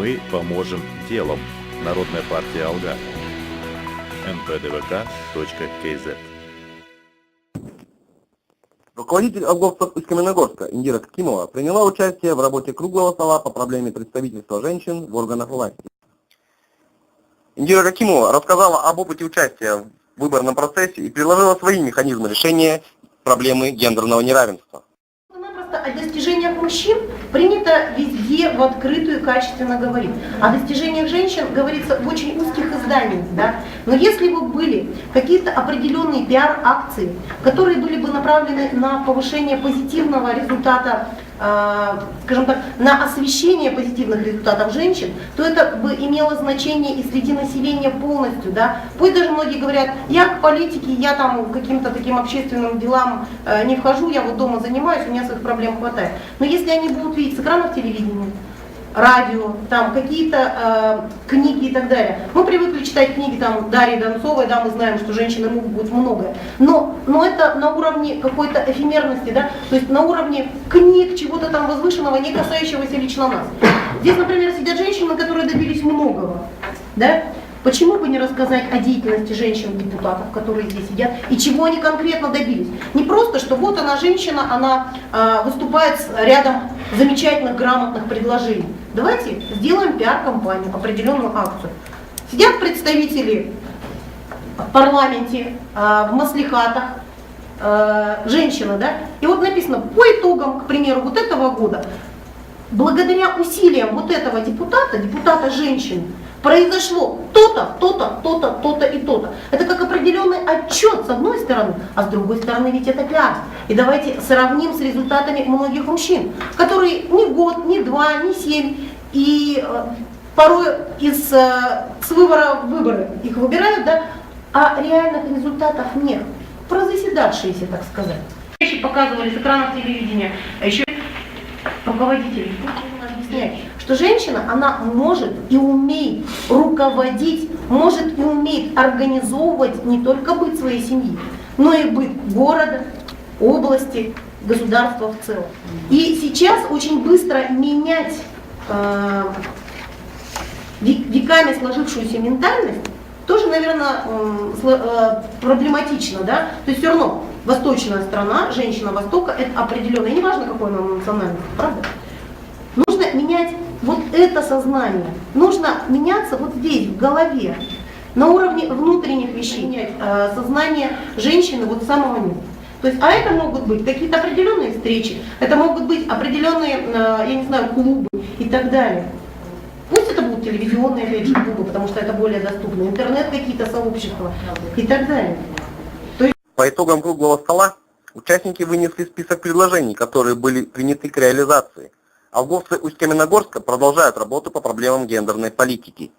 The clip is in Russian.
Мы поможем делом. Народная партия Алга. npdvk.kz. Руководитель Алговцев из Каменногорска Индира Кимова приняла участие в работе круглого стола по проблеме представительства женщин в органах власти. Индира Ракимова рассказала об опыте участия в выборном процессе и предложила свои механизмы решения проблемы гендерного неравенства. О достижениях мужчин принято везде в открытую и качественно говорить. О достижениях женщин говорится в очень узких изданиях. Да? Но если бы были какие-то определенные пиар-акции, которые были бы направлены на повышение позитивного результата, скажем так, на освещение позитивных результатов женщин, то это бы имело значение и среди населения полностью. Да? Пусть даже многие говорят, я к политике, я там к каким-то таким общественным делам не вхожу, я вот дома занимаюсь, у меня своих проблем хватает. Но если они будут видеть с экранов телевидения, радио, там какие-то книги и так далее. Мы привыкли читать книги там Дарьи Донцовой, да, мы знаем, что женщины могут быть многое. Но это на уровне какой-то эфемерности, да, то есть на уровне книг, чего-то там возвышенного, не касающегося лично нас. Здесь, например, сидят женщины, которые добились многого, да. Почему бы не рассказать о деятельности женщин-депутатов, которые здесь сидят, и чего они конкретно добились? Не просто, что вот она женщина, она выступает рядом замечательных, грамотных предложений. Давайте сделаем пиар-компанию, определенную акцию. Сидят представители в парламенте, в маслихатах, женщины, да? И вот написано, по итогам, к примеру, вот этого года, благодаря усилиям вот этого депутата женщины, произошло то-то, то-то, то-то, то-то и то-то. Это как определенный отчет с одной стороны, а с другой стороны ведь это пиар. И давайте сравним с результатами многих мужчин, которые ни год, ни два, ни 7, и порой с выбора в выборы их выбирают, да, а реальных результатов нет. Прозаседавшиеся, так сказать. Еще показывали с экранов телевидения, а еще руководители объясняют, что женщина, она может и умеет руководить, может и умеет организовывать не только быт своей семьи, но и быт города, области, государства в целом. И сейчас очень быстро менять веками сложившуюся ментальность тоже, наверное, проблематично, да? То есть все равно восточная страна, женщина Востока, это определенная, неважно какой она национальность, правда? Нужно менять вот это сознание, нужно меняться вот здесь, в голове, на уровне внутренних вещей, менять сознание женщины вот с самого низа. То есть, а это могут быть какие-то определенные встречи, это могут быть определенные, я не знаю, клубы и так далее. Пусть это будут телевизионные, опять же, клубы, потому что это более доступно, интернет какие-то сообщества и так далее. По итогам круглого стола участники вынесли список предложений, которые были приняты к реализации. Алговцы Усть-Каменогорска продолжают работу по проблемам гендерной политики.